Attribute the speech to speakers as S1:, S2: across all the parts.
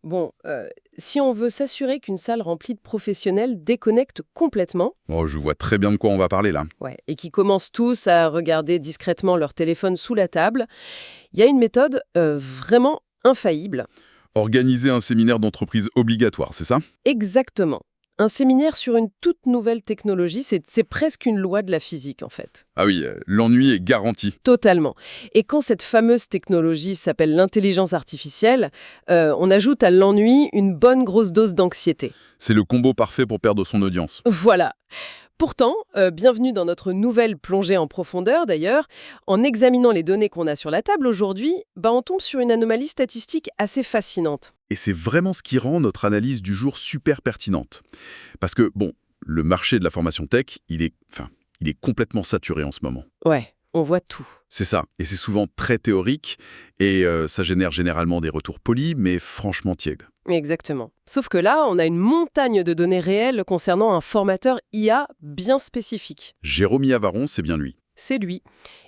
S1: Bon, si on veut s'assurer qu'une salle remplie de professionnels déconnecte complètement,
S2: Oh, je vois très bien de quoi on va parler là.
S1: ouais, et qui commencent tous à regarder discrètement leur téléphone sous la table, il y a une méthode vraiment infaillible.
S2: Organiser un séminaire d'entreprise obligatoire, c'est ça?
S1: Exactement. Un séminaire sur une toute nouvelle technologie, c'est presque une loi de la physique en fait.
S2: Ah oui, l'ennui est garanti.
S1: Totalement. Et quand cette fameuse technologie s'appelle l'intelligence artificielle, on ajoute à l'ennui une bonne grosse dose d'anxiété.
S2: C'est le combo parfait pour perdre son audience.
S1: Voilà. Pourtant, bienvenue dans notre nouvelle plongée en profondeur d'ailleurs. En examinant les données qu'on a sur la table aujourd'hui, on tombe sur une anomalie statistique assez fascinante.
S2: Et c'est vraiment ce qui rend notre analyse du jour super pertinente. Parce que, bon, le marché de la formation tech, il est complètement saturé en ce moment.
S1: Ouais, on voit tout.
S2: C'est ça, et c'est souvent très théorique, et ça génère généralement des retours polis, mais franchement tièdes.
S1: Exactement. Sauf que là, on a une montagne de données réelles concernant un formateur IA bien spécifique.
S2: Jérôme Yavaron, c'est bien lui.
S1: C'est lui.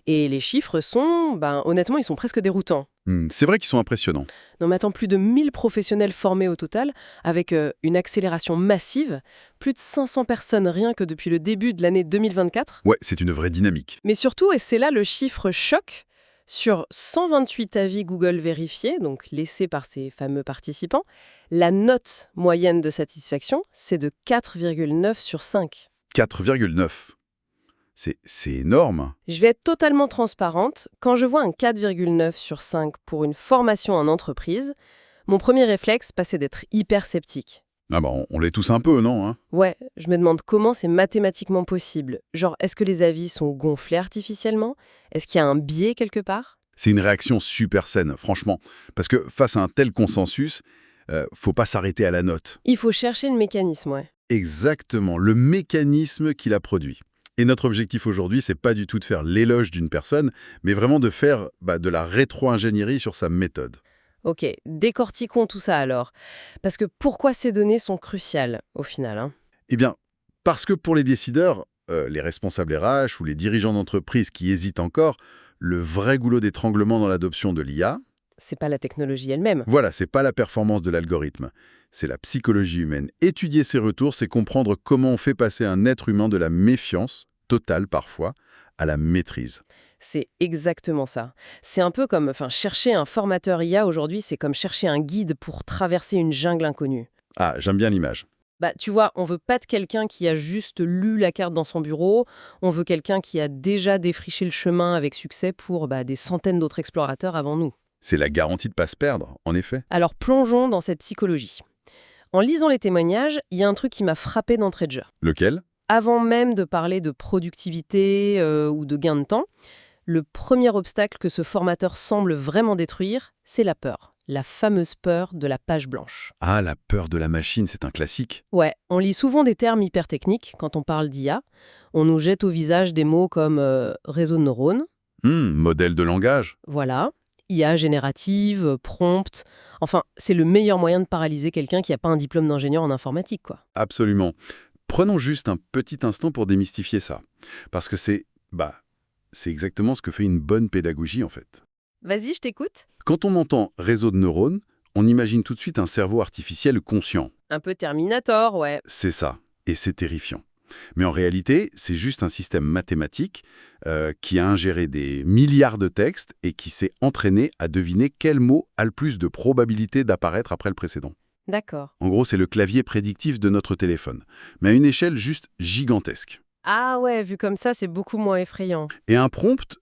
S1: Et les chiffres sont, honnêtement, ils sont presque déroutants.
S2: C'est vrai qu'ils sont impressionnants.
S1: Non mais attends, plus de 1000 professionnels formés au total, avec une accélération massive, plus de 500 personnes rien que depuis le début de l'année 2024.
S2: Ouais, c'est une vraie dynamique.
S1: Mais surtout, et c'est là le chiffre choc, sur 128 avis Google vérifiés, donc laissés par ces fameux participants, la note moyenne de satisfaction, c'est de 4,9 sur 5.
S2: 4,9. C'est énorme.
S1: Je vais être totalement transparente. Quand je vois un 4,9 sur 5 pour une formation en entreprise, mon premier réflexe passait d'être hyper sceptique.
S2: Ah bah, on l'est tous un peu, non hein?
S1: Ouais, je me demande comment c'est mathématiquement possible. Genre, est-ce que les avis sont gonflés artificiellement? Est-ce qu'il y a un biais quelque part?
S2: C'est une réaction super saine, franchement. Parce que face à un tel consensus, faut pas s'arrêter à la note.
S1: Il faut chercher le mécanisme, ouais.
S2: Exactement, le mécanisme qui l'a produit. Et notre objectif aujourd'hui, c'est pas du tout de faire l'éloge d'une personne, mais vraiment de faire de la rétro-ingénierie sur sa méthode.
S1: Ok, décortiquons tout ça alors. Parce que pourquoi ces données sont cruciales au final, hein?
S2: Eh bien, parce que pour les décideurs, les responsables RH ou les dirigeants d'entreprise qui hésitent encore, le vrai goulot d'étranglement dans l'adoption de l'IA,
S1: C'est pas la technologie elle-même.
S2: voilà, c'est pas la performance de l'algorithme, c'est la psychologie humaine. Étudier ses retours, c'est comprendre comment on fait passer un être humain de la méfiance, totale parfois, à la maîtrise.
S1: C'est exactement ça. C'est un peu comme, chercher un formateur IA aujourd'hui, c'est comme chercher un guide pour traverser une jungle inconnue.
S2: Ah, j'aime bien l'image.
S1: Tu vois, on veut pas de quelqu'un qui a juste lu la carte dans son bureau, on veut quelqu'un qui a déjà défriché le chemin avec succès pour des centaines d'autres explorateurs avant nous.
S2: C'est la garantie de pas se perdre, en effet.
S1: Alors plongeons dans cette psychologie. En lisant les témoignages, il y a un truc qui m'a frappé d'entrée de jeu.
S2: Lequel?
S1: Avant même de parler de productivité ou de gain de temps, le premier obstacle que ce formateur semble vraiment détruire, c'est la peur. La fameuse peur de la page blanche.
S2: Ah, la peur de la machine, c'est un classique.
S1: Ouais, on lit souvent des termes hyper techniques quand on parle d'IA. On nous jette au visage des mots comme réseau de neurones,
S2: Modèle de langage.
S1: voilà, IA générative, prompt. Enfin, c'est le meilleur moyen de paralyser quelqu'un qui n'a pas un diplôme d'ingénieur en informatique, quoi.
S2: Absolument. Prenons juste un petit instant pour démystifier ça. Parce que c'est exactement ce que fait une bonne pédagogie, en fait.
S1: Vas-y, je t'écoute.
S2: Quand on entend réseau de neurones, on imagine tout de suite un cerveau artificiel conscient.
S1: Un peu Terminator, ouais.
S2: C'est ça. Et c'est terrifiant. Mais en réalité, c'est juste un système mathématique qui a ingéré des milliards de textes et qui s'est entraîné à deviner quel mot a le plus de probabilité d'apparaître après le précédent.
S1: D'accord.
S2: En gros, c'est le clavier prédictif de notre téléphone, mais à une échelle juste gigantesque.
S1: Ah ouais, vu comme ça, c'est beaucoup moins effrayant.
S2: Et un prompt,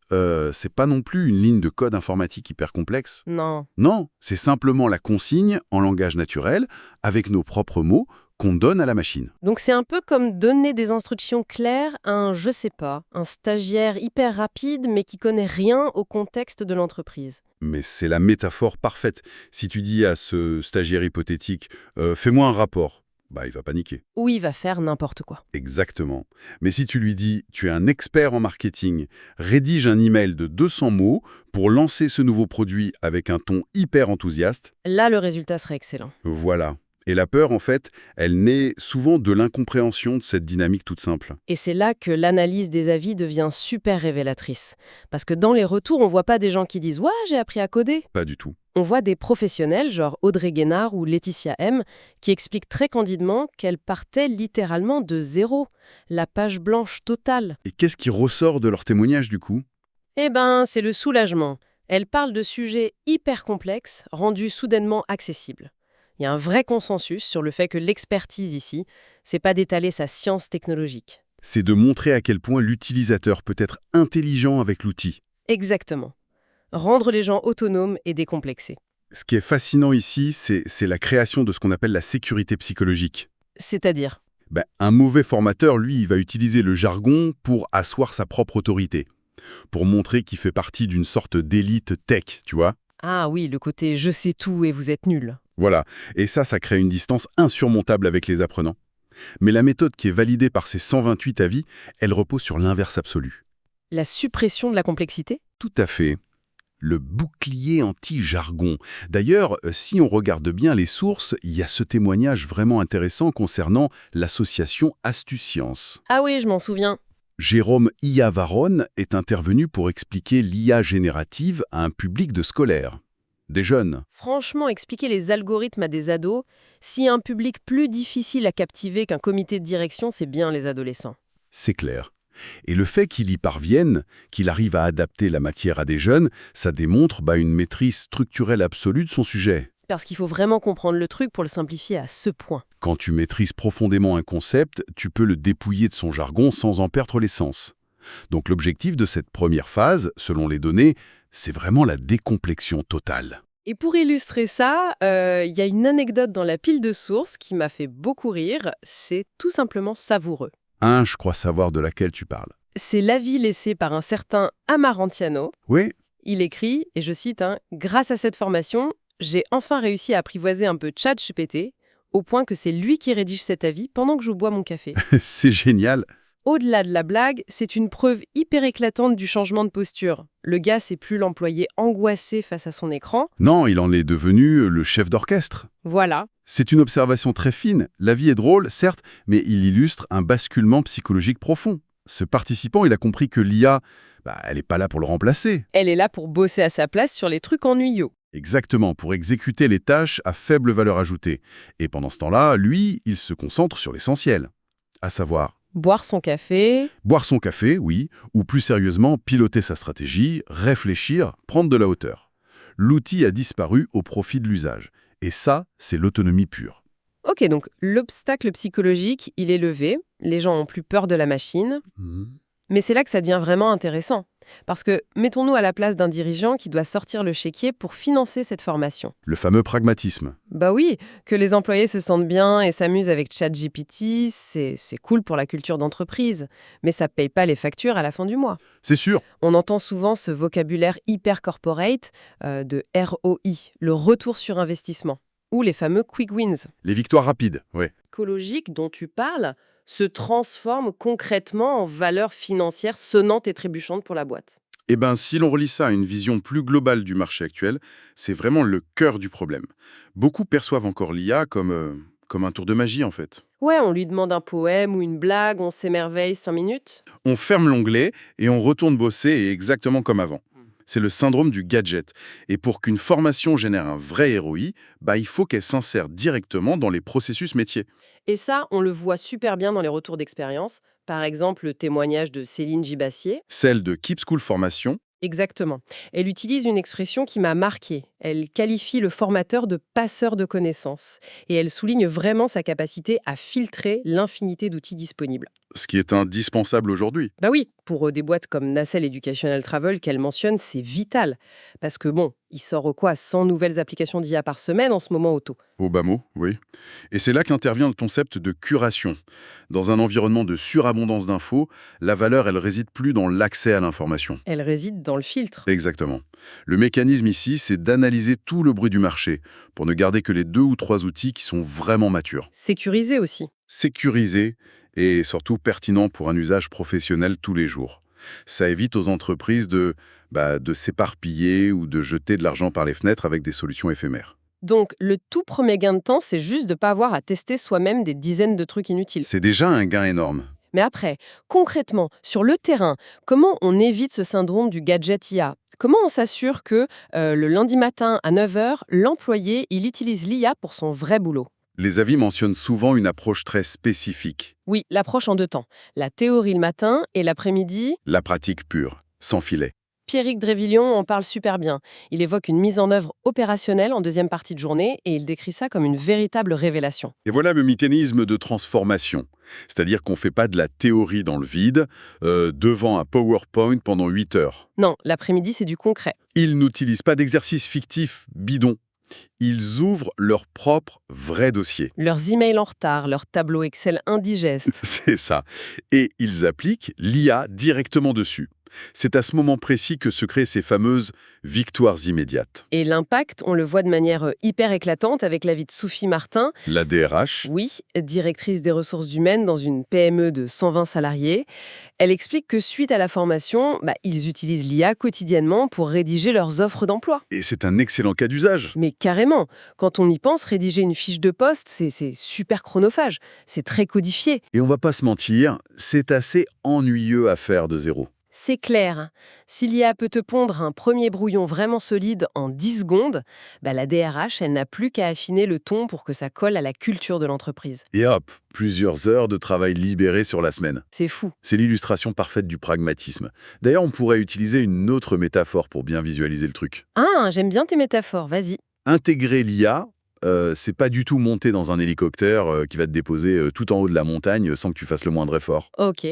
S2: c'est pas non plus une ligne de code informatique hyper complexe.
S1: Non.
S2: Non, c'est simplement la consigne en langage naturel, avec nos propres mots, qu'on donne à la machine.
S1: Donc c'est un peu comme donner des instructions claires à un, je sais pas, un stagiaire hyper rapide mais qui connaît rien au contexte de l'entreprise.
S2: Mais c'est la métaphore parfaite. Si tu dis à ce stagiaire hypothétique fais-moi un rapport », il va paniquer.
S1: Ou il va faire n'importe quoi.
S2: Exactement. Mais si tu lui dis « tu es un expert en marketing, rédige un email de 200 mots pour lancer ce nouveau produit avec un ton hyper enthousiaste »,
S1: Là, le résultat serait excellent.
S2: voilà. Et la peur, en fait, elle naît souvent de l'incompréhension de cette dynamique toute simple.
S1: Et c'est là que l'analyse des avis devient super révélatrice. Parce que dans les retours, on voit pas des gens qui disent « Ouais, j'ai appris à coder ».
S2: Pas du tout.
S1: On voit des professionnels, genre Audrey Guénard ou Laetitia M, qui expliquent très candidement qu'elles partaient littéralement de zéro, la page blanche totale.
S2: Et qu'est-ce qui ressort de leur témoignage, du coup?
S1: Eh ben, c'est le soulagement. Elles parlent de sujets hyper complexes, rendus soudainement accessibles. Il y a un vrai consensus sur le fait que l'expertise ici, c'est pas d'étaler sa science technologique.
S2: C'est de montrer à quel point l'utilisateur peut être intelligent avec l'outil.
S1: Exactement. Rendre les gens autonomes et décomplexés.
S2: Ce qui est fascinant ici, c'est la création de ce qu'on appelle la sécurité psychologique.
S1: C'est-à-dire,
S2: Un mauvais formateur, lui, il va utiliser le jargon pour asseoir sa propre autorité, pour montrer qu'il fait partie d'une sorte d'élite tech, tu vois.
S1: ah oui, le côté « je sais tout et vous êtes nuls ».
S2: Voilà, et ça crée une distance insurmontable avec les apprenants. Mais la méthode qui est validée par ces 128 avis, elle repose sur l'inverse absolu.
S1: La suppression de la complexité?
S2: Tout à fait. Le bouclier anti-jargon. D'ailleurs, si on regarde bien les sources, il y a ce témoignage vraiment intéressant concernant l'association Astucience.
S1: Ah oui, je m'en souviens.
S2: Jérôme Iavaron est intervenu pour expliquer l'IA générative à un public de scolaires, des jeunes.
S1: Franchement, expliquer les algorithmes à des ados, si un public plus difficile à captiver qu'un comité de direction, c'est bien les adolescents.
S2: C'est clair. Et le fait qu'il y parvienne, qu'il arrive à adapter la matière à des jeunes, ça démontre une maîtrise structurelle absolue de son sujet.
S1: Parce qu'il faut vraiment comprendre le truc pour le simplifier à ce point.
S2: Quand tu maîtrises profondément un concept, tu peux le dépouiller de son jargon sans en perdre l'essence. Donc l'objectif de cette première phase, selon les données, c'est vraiment la décomplexion totale.
S1: Et pour illustrer ça, il y a une anecdote dans la pile de sources qui m'a fait beaucoup rire. C'est tout simplement savoureux.
S2: Je crois savoir de laquelle tu parles.
S1: C'est l'avis laissé par un certain Amarantiano.
S2: Oui,
S1: Il écrit, et je cite, « Grâce à cette formation, j'ai enfin réussi à apprivoiser un peu ChatGPT, au point que c'est lui qui rédige cet avis pendant que je bois mon café. »
S2: c'est génial.
S1: Au-delà de la blague, c'est une preuve hyper éclatante du changement de posture. Le gars, c'est plus l'employé angoissé face à son écran.
S2: Non, il en est devenu le chef d'orchestre.
S1: Voilà.
S2: C'est une observation très fine. La vie est drôle, certes, mais il illustre un basculement psychologique profond. Ce participant, il a compris que l'IA, elle n'est pas là pour le remplacer.
S1: Elle est là pour bosser à sa place sur les trucs ennuyeux.
S2: Exactement, pour exécuter les tâches à faible valeur ajoutée. Et pendant ce temps-là, lui, il se concentre sur l'essentiel. À savoir,
S1: boire son café.
S2: boire son café, oui, ou plus sérieusement, piloter sa stratégie, réfléchir, prendre de la hauteur. L'outil a disparu au profit de l'usage. Et ça, c'est l'autonomie pure.
S1: Ok, donc l'obstacle psychologique, il est levé. Les gens ont plus peur de la machine. Mais c'est là que ça devient vraiment intéressant. Parce que mettons-nous à la place d'un dirigeant qui doit sortir le chéquier pour financer cette formation.
S2: Le fameux pragmatisme.
S1: Bah oui, que les employés se sentent bien et s'amusent avec ChatGPT, c'est cool pour la culture d'entreprise. Mais ça paye pas les factures à la fin du mois.
S2: C'est sûr.
S1: On entend souvent ce vocabulaire hyper corporate de ROI, le retour sur investissement, ou les fameux quick wins.
S2: Les victoires rapides, oui.
S1: Écologique dont tu parles se transforme concrètement en valeur financière sonnante et trébuchante pour la boîte.
S2: Si l'on relie ça à une vision plus globale du marché actuel, c'est vraiment le cœur du problème. Beaucoup perçoivent encore l'IA comme un tour de magie, en fait.
S1: Ouais, on lui demande un poème ou une blague, on s'émerveille 5 minutes.
S2: On ferme l'onglet et on retourne bosser et exactement comme avant. C'est le syndrome du gadget. Et pour qu'une formation génère un vrai ROI, il faut qu'elle s'insère directement dans les processus métiers.
S1: Et ça, on le voit super bien dans les retours d'expérience. Par exemple, le témoignage de Céline Gibassier.
S2: Celle de Keep School Formation.
S1: Exactement. Elle utilise une expression qui m'a marquée. Elle qualifie le formateur de passeur de connaissances. Et elle souligne vraiment sa capacité à filtrer l'infinité d'outils disponibles.
S2: Ce qui est indispensable aujourd'hui.
S1: Bah oui, pour des boîtes comme Nacelle Educational Travel qu'elle mentionne, c'est vital. Parce que il sort 100 nouvelles applications d'IA par semaine en ce moment auto.
S2: Au bas mot, oui. Et c'est là qu'intervient le concept de curation. Dans un environnement de surabondance d'infos, la valeur, elle réside plus dans l'accès à l'information.
S1: Elle réside dans le filtre.
S2: Exactement. Le mécanisme ici, c'est d'analyser tout le bruit du marché pour ne garder que les 2 ou 3 outils qui sont vraiment matures.
S1: Sécurisé aussi.
S2: Sécurisé et surtout pertinent pour un usage professionnel tous les jours. Ça évite aux entreprises de s'éparpiller ou de jeter de l'argent par les fenêtres avec des solutions éphémères.
S1: Donc, le tout premier gain de temps, c'est juste de ne pas avoir à tester soi-même des dizaines de trucs inutiles.
S2: C'est déjà un gain énorme.
S1: Mais après, concrètement, sur le terrain, comment on évite ce syndrome du gadget IA? Comment on s'assure que le lundi matin à 9 heures, l'employé, il utilise l'IA pour son vrai boulot?
S2: Les avis mentionnent souvent une approche très spécifique,
S1: Oui, l'approche en deux temps. La théorie le matin et l'après-midi.
S2: la pratique pure, sans filet.
S1: Pierrick Drévillon en parle super bien. Il évoque une mise en œuvre opérationnelle en deuxième partie de journée et il décrit ça comme une véritable révélation.
S2: Et voilà le mécanisme de transformation. C'est-à-dire qu'on ne fait pas de la théorie dans le vide, devant un PowerPoint pendant 8 heures.
S1: Non, l'après-midi, c'est du concret.
S2: Ils n'utilisent pas d'exercices fictifs bidons. Ils ouvrent leur propre vrai dossier.
S1: Leurs emails en retard, leurs tableaux Excel indigestes.
S2: C'est ça. Et ils appliquent l'IA directement dessus. C'est à ce moment précis que se créent ces fameuses victoires immédiates.
S1: Et l'impact, on le voit de manière hyper éclatante avec l'avis de Sophie Martin.
S2: La DRH,
S1: Oui, directrice des ressources humaines dans une PME de 120 salariés. Elle explique que suite à la formation, ils utilisent l'IA quotidiennement pour rédiger leurs offres d'emploi.
S2: et c'est un excellent cas d'usage.
S1: Mais carrément, quand on y pense, rédiger une fiche de poste, c'est super chronophage, c'est très codifié.
S2: Et on va pas se mentir, c'est assez ennuyeux à faire de zéro.
S1: C'est clair, si l'IA peut te pondre un premier brouillon vraiment solide en 10 secondes, la DRH, elle n'a plus qu'à affiner le ton pour que ça colle à la culture de l'entreprise.
S2: Et hop, plusieurs heures de travail libérées sur la semaine.
S1: C'est fou.
S2: C'est l'illustration parfaite du pragmatisme. D'ailleurs, on pourrait utiliser une autre métaphore pour bien visualiser le truc.
S1: Ah, j'aime bien tes métaphores, vas-y.
S2: Intégrer l'IA, c'est pas du tout monter dans un hélicoptère qui va te déposer tout en haut de la montagne sans que tu fasses le moindre effort.
S1: Ok.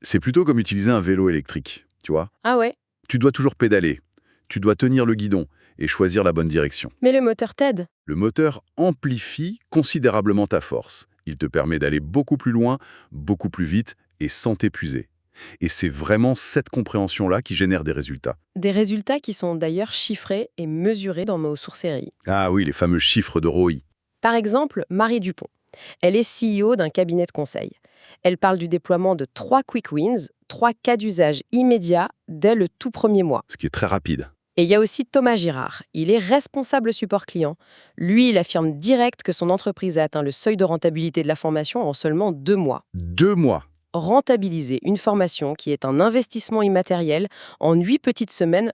S2: C'est plutôt comme utiliser un vélo électrique, tu vois.
S1: Ah ouais,
S2: Tu dois toujours pédaler, tu dois tenir le guidon et choisir la bonne direction.
S1: mais le moteur t'aide.
S2: Le moteur amplifie considérablement ta force. Il te permet d'aller beaucoup plus loin, beaucoup plus vite et sans t'épuiser. Et c'est vraiment cette compréhension-là qui génère des résultats.
S1: Des résultats qui sont d'ailleurs chiffrés et mesurés dans nos sources séries.
S2: Ah oui, les fameux chiffres de ROI.
S1: Par exemple, Marie Dupont. Elle est CEO d'un cabinet de conseil. Elle parle du déploiement de 3 quick wins, 3 cas d'usage immédiats dès le tout premier mois.
S2: Ce qui est très rapide.
S1: Et il y a aussi Thomas Girard. Il est responsable support client. Lui, il affirme direct que son entreprise a atteint le seuil de rentabilité de la formation en seulement 2 mois.
S2: 2 mois.
S1: Rentabiliser une formation qui est un investissement immatériel en 8 petites semaines,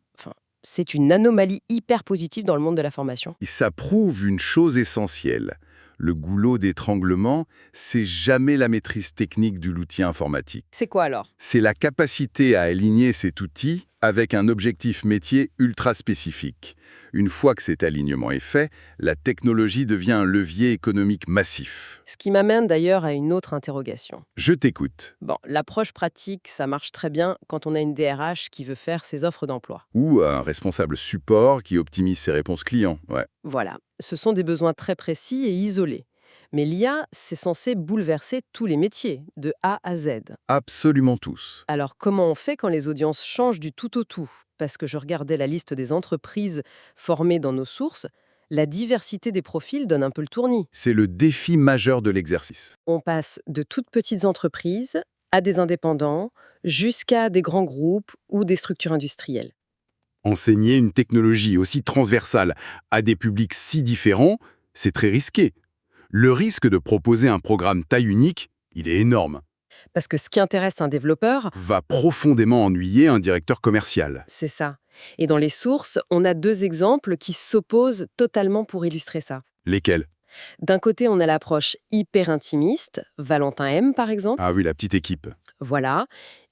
S1: c'est une anomalie hyper positive dans le monde de la formation.
S2: Et ça prouve une chose essentielle. Le goulot d'étranglement, c'est jamais la maîtrise technique de l'outil informatique.
S1: C'est quoi alors?
S2: C'est la capacité à aligner cet outil avec un objectif métier ultra spécifique. Une fois que cet alignement est fait, la technologie devient un levier économique massif.
S1: Ce qui m'amène d'ailleurs à une autre interrogation.
S2: Je t'écoute.
S1: Bon, l'approche pratique, ça marche très bien quand on a une DRH qui veut faire ses offres d'emploi.
S2: Ou un responsable support qui optimise ses réponses clients. Ouais.
S1: Voilà, ce sont des besoins très précis et isolés. Mais l'IA, c'est censé bouleverser tous les métiers, de A à Z.
S2: Absolument tous.
S1: Alors comment on fait quand les audiences changent du tout au tout? Parce que je regardais la liste des entreprises formées dans nos sources, la diversité des profils donne un peu le tournis.
S2: C'est le défi majeur de l'exercice.
S1: On passe de toutes petites entreprises à des indépendants, jusqu'à des grands groupes ou des structures industrielles.
S2: Enseigner une technologie aussi transversale à des publics si différents, c'est très risqué. Le risque de proposer un programme taille unique, il est énorme.
S1: Parce que ce qui intéresse un développeur,
S2: Va profondément ennuyer un directeur commercial.
S1: c'est ça. Et dans les sources, on a 2 exemples qui s'opposent totalement pour illustrer ça.
S2: Lesquels?
S1: D'un côté, on a l'approche hyper intimiste, Valentin M par exemple.
S2: Ah oui, la petite équipe.
S1: Voilà,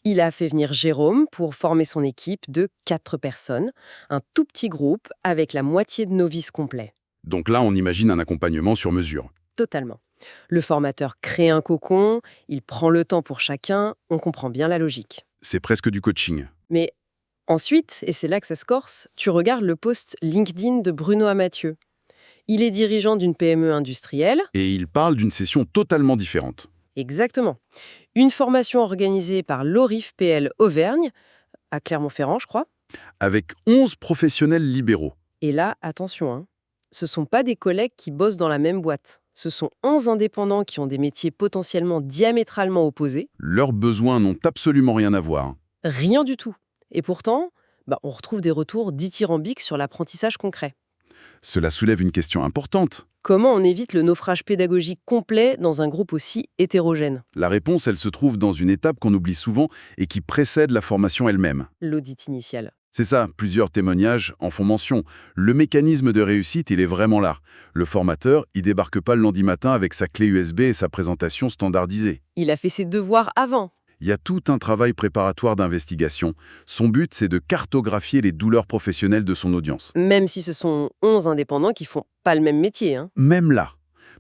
S1: il a fait venir Jérôme pour former son équipe de 4 personnes, un tout petit groupe avec la moitié de novices complets.
S2: Donc là, on imagine un accompagnement sur mesure.
S1: Totalement. Le formateur crée un cocon, il prend le temps pour chacun, on comprend bien la logique.
S2: C'est presque du coaching.
S1: Mais ensuite, et c'est là que ça se corse, tu regardes le post LinkedIn de Bruno Amathieu. Il est dirigeant d'une PME industrielle.
S2: Et il parle d'une session totalement différente.
S1: Exactement. Une formation organisée par l'ORIF PL Auvergne, à Clermont-Ferrand, je crois.
S2: Avec 11 professionnels libéraux.
S1: Et là, attention, ce ne sont pas des collègues qui bossent dans la même boîte. Ce sont 11 indépendants qui ont des métiers potentiellement diamétralement opposés.
S2: Leurs besoins n'ont absolument rien à voir.
S1: Rien du tout. Et pourtant, on retrouve des retours dithyrambiques sur l'apprentissage concret.
S2: Cela soulève une question importante.
S1: Comment on évite le naufrage pédagogique complet dans un groupe aussi hétérogène?
S2: La réponse, elle se trouve dans une étape qu'on oublie souvent et qui précède la formation elle-même.
S1: L'audit initial.
S2: C'est ça, plusieurs témoignages en font mention. Le mécanisme de réussite, il est vraiment là. Le formateur, il débarque pas le lundi matin avec sa clé USB et sa présentation standardisée.
S1: Il a fait ses devoirs avant.
S2: Il y a tout un travail préparatoire d'investigation. Son but, c'est de cartographier les douleurs professionnelles de son audience.
S1: Même si ce sont 11 indépendants qui font pas le même métier, hein.
S2: Même là.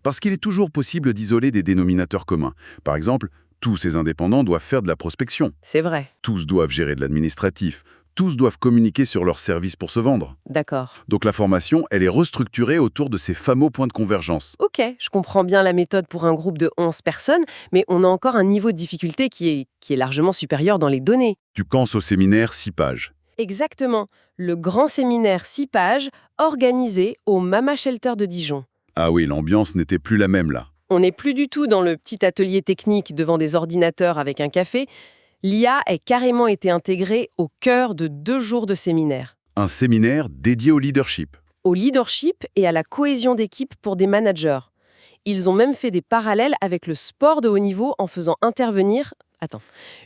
S2: Parce qu'il est toujours possible d'isoler des dénominateurs communs. Par exemple, tous ces indépendants doivent faire de la prospection.
S1: C'est vrai.
S2: Tous doivent gérer de l'administratif. Tous doivent communiquer sur leurs services pour se vendre.
S1: D'accord.
S2: Donc la formation, elle est restructurée autour de ces fameux points de convergence.
S1: Ok, je comprends bien la méthode pour un groupe de 11 personnes, mais on a encore un niveau de difficulté qui est largement supérieur dans les données.
S2: Tu penses au séminaire 6 pages.
S1: Exactement. Le grand séminaire 6 pages organisé au Mama Shelter de Dijon.
S2: Ah oui, l'ambiance n'était plus la même là.
S1: On n'est plus du tout dans le petit atelier technique devant des ordinateurs avec un café. L'IA a carrément été intégrée au cœur de 2 jours de séminaire.
S2: Un séminaire dédié au leadership.
S1: Au leadership et à la cohésion d'équipe pour des managers. Ils ont même fait des parallèles avec le sport de haut niveau en faisant intervenir,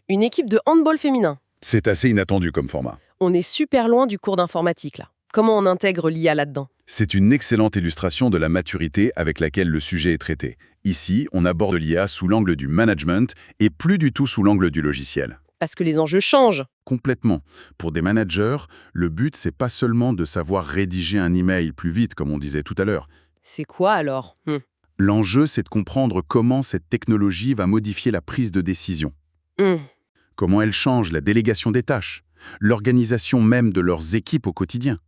S1: une équipe de handball féminin.
S2: C'est assez inattendu comme format.
S1: On est super loin du cours d'informatique là. Comment on intègre l'IA là-dedans?
S2: C'est une excellente illustration de la maturité avec laquelle le sujet est traité. Ici, on aborde l'IA sous l'angle du management et plus du tout sous l'angle du logiciel.
S1: Parce que les enjeux changent.
S2: Complètement. Pour des managers, le but, c'est pas seulement de savoir rédiger un email plus vite, comme on disait tout à l'heure.
S1: C'est quoi alors?
S2: L'enjeu, c'est de comprendre comment cette technologie va modifier la prise de décision. Comment elle change la délégation des tâches, l'organisation même de leurs équipes au quotidien.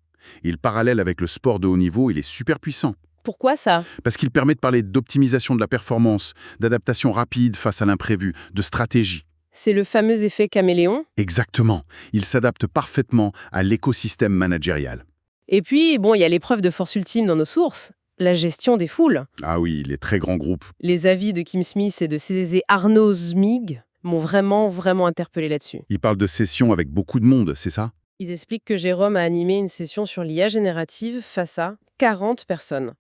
S2: Et le parallèle avec le sport de haut niveau, il est super puissant.
S1: Pourquoi ça?
S2: Parce qu'il permet de parler d'optimisation de la performance, d'adaptation rapide face à l'imprévu, de stratégie.
S1: C'est le fameux effet caméléon.
S2: Exactement. Il s'adapte parfaitement à l'écosystème managérial.
S1: Et puis, il y a l'épreuve de force ultime dans nos sources, la gestion des foules.
S2: Ah oui, les très grands groupes.
S1: Les avis de Kim Smith et de ses Arnaud Zmig m'ont vraiment interpellé là-dessus.
S2: Ils parlent de sessions avec beaucoup de monde, c'est ça?
S1: Ils expliquent que Jérôme a animé une session sur l'IA générative face à 40 personnes.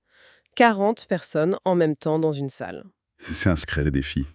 S1: 40 personnes en même temps dans une salle.
S2: C'est un sacré défi.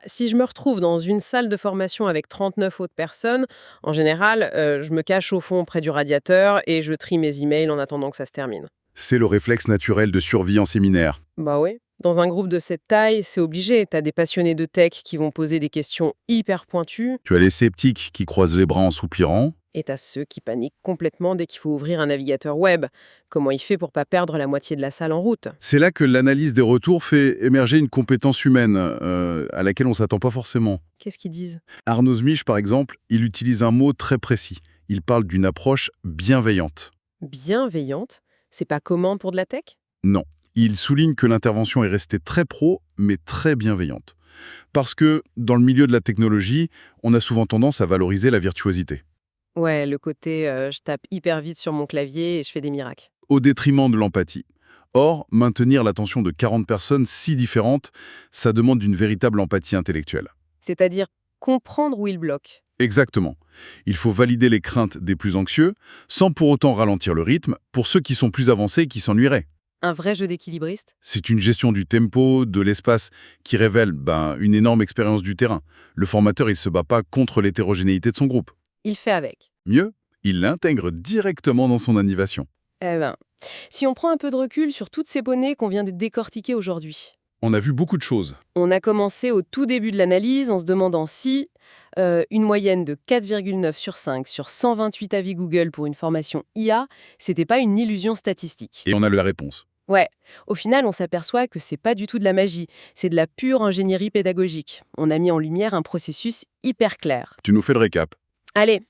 S1: Si je me retrouve dans une salle de formation avec 39 autres personnes, en général, je me cache au fond près du radiateur et je trie mes emails en attendant que ça se termine.
S2: C'est le réflexe naturel de survie en séminaire.
S1: Oui. Dans un groupe de cette taille, c'est obligé. T'as des passionnés de tech qui vont poser des questions hyper pointues.
S2: Tu as les sceptiques qui croisent les bras en soupirant.
S1: Et t'as ceux qui paniquent complètement dès qu'il faut ouvrir un navigateur web. Comment il fait pour pas perdre la moitié de la salle en route?
S2: C'est là que l'analyse des retours fait émerger une compétence humaine à laquelle on ne s'attend pas forcément.
S1: Qu'est-ce qu'ils disent?
S2: Arnaud Zmich, par exemple, il utilise un mot très précis. Il parle d'une approche bienveillante.
S1: Bienveillante? C'est pas commun pour de la tech?
S2: Non. Il souligne que l'intervention est restée très pro, mais très bienveillante. Parce que, dans le milieu de la technologie, on a souvent tendance à valoriser la virtuosité.
S1: Ouais, le côté je tape hyper vite sur mon clavier et je fais des miracles.
S2: Au détriment de l'empathie. Or, maintenir l'attention de 40 personnes si différentes, ça demande une véritable empathie intellectuelle.
S1: C'est-à-dire comprendre où il bloque.
S2: Exactement. Il faut valider les craintes des plus anxieux, sans pour autant ralentir le rythme, pour ceux qui sont plus avancés et qui s'ennuieraient.
S1: Un vrai jeu d'équilibriste?
S2: C'est une gestion du tempo, de l'espace, qui révèle une énorme expérience du terrain. Le formateur, il se bat pas contre l'hétérogénéité de son groupe.
S1: Il fait avec.
S2: Mieux, il l'intègre directement dans son animation.
S1: Si on prend un peu de recul sur toutes ces données qu'on vient de décortiquer aujourd'hui,
S2: On a vu beaucoup de choses.
S1: on a commencé au tout début de l'analyse en se demandant si une moyenne de 4,9 sur 5 sur 128 avis Google pour une formation IA, c'était pas une illusion statistique.
S2: Et on a la réponse.
S1: Ouais, au final, on s'aperçoit que c'est pas du tout de la magie, c'est de la pure ingénierie pédagogique. On a mis en lumière un processus hyper clair.
S2: Tu nous fais le récap.
S1: Allez,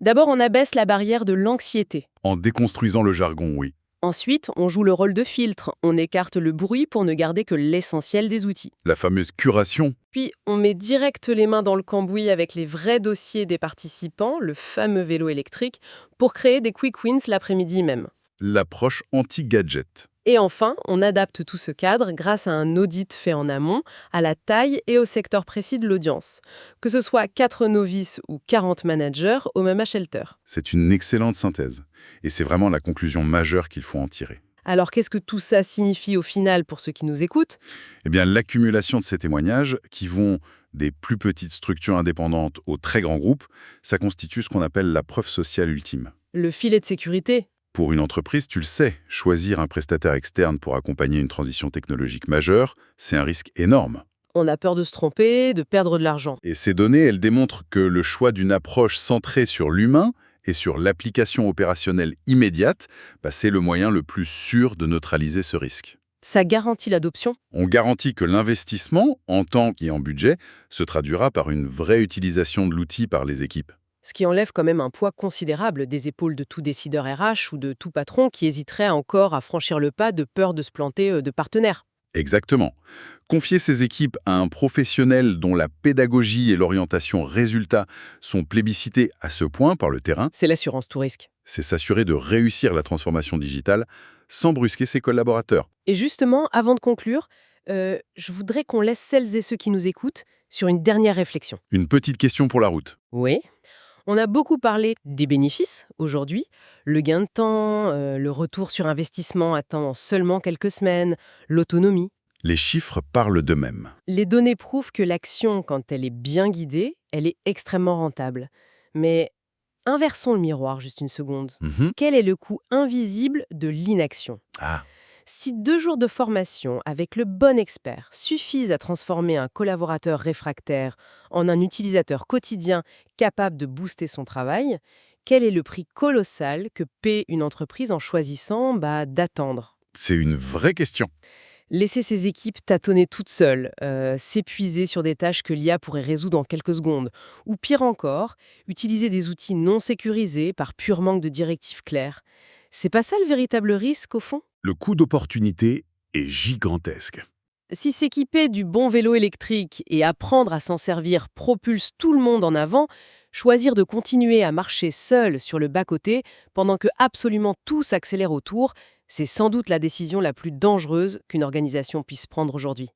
S1: d'abord on abaisse la barrière de l'anxiété.
S2: En déconstruisant le jargon, oui.
S1: Ensuite, on joue le rôle de filtre, on écarte le bruit pour ne garder que l'essentiel des outils.
S2: La fameuse curation.
S1: Puis, on met direct les mains dans le cambouis avec les vrais dossiers des participants, le fameux vélo électrique, pour créer des quick wins l'après-midi même.
S2: L'approche anti-gadget.
S1: Et enfin, on adapte tout ce cadre grâce à un audit fait en amont, à la taille et au secteur précis de l'audience. Que ce soit 4 novices ou 40 managers au Mama Shelter.
S2: C'est une excellente synthèse. Et c'est vraiment la conclusion majeure qu'il faut en tirer.
S1: Alors qu'est-ce que tout ça signifie au final pour ceux qui nous écoutent?
S2: Eh bien, l'accumulation de ces témoignages, qui vont des plus petites structures indépendantes aux très grands groupes, ça constitue ce qu'on appelle la preuve sociale ultime.
S1: Le filet de sécurité?
S2: Pour une entreprise, tu le sais, choisir un prestataire externe pour accompagner une transition technologique majeure, c'est un risque énorme.
S1: On a peur de se tromper, de perdre de l'argent.
S2: Et ces données, elles démontrent que le choix d'une approche centrée sur l'humain et sur l'application opérationnelle immédiate, c'est le moyen le plus sûr de neutraliser ce risque.
S1: Ça garantit l'adoption?
S2: On garantit que l'investissement, en temps et en budget, se traduira par une vraie utilisation de l'outil par les équipes.
S1: Ce qui enlève quand même un poids considérable des épaules de tout décideur RH ou de tout patron qui hésiterait encore à franchir le pas de peur de se planter de partenaire.
S2: Exactement. Confier ces équipes à un professionnel dont la pédagogie et l'orientation résultat sont plébiscités à ce point par le terrain,
S1: C'est l'assurance tout risque.
S2: c'est s'assurer de réussir la transformation digitale sans brusquer ses collaborateurs.
S1: Et justement, avant de conclure, je voudrais qu'on laisse celles et ceux qui nous écoutent sur une dernière réflexion.
S2: Une petite question pour la route.
S1: Oui. On a beaucoup parlé des bénéfices aujourd'hui, le gain de temps, le retour sur investissement atteint en seulement quelques semaines, l'autonomie.
S2: Les chiffres parlent d'eux-mêmes.
S1: Les données prouvent que l'action, quand elle est bien guidée, elle est extrêmement rentable. Mais inversons le miroir juste une seconde. Quel est le coût invisible de l'inaction?
S2: Ah,
S1: Si 2 jours de formation avec le bon expert suffisent à transformer un collaborateur réfractaire en un utilisateur quotidien capable de booster son travail, quel est le prix colossal que paie une entreprise en choisissant d'attendre?
S2: c'est une vraie question.
S1: Laisser ses équipes tâtonner toutes seules, s'épuiser sur des tâches que l'IA pourrait résoudre en quelques secondes, ou pire encore, utiliser des outils non sécurisés par pur manque de directives claires. C'est pas ça le véritable risque au fond?
S2: Le coût d'opportunité est gigantesque.
S1: Si s'équiper du bon vélo électrique et apprendre à s'en servir propulse tout le monde en avant, choisir de continuer à marcher seul sur le bas-côté pendant que absolument tout s'accélère autour, c'est sans doute la décision la plus dangereuse qu'une organisation puisse prendre aujourd'hui.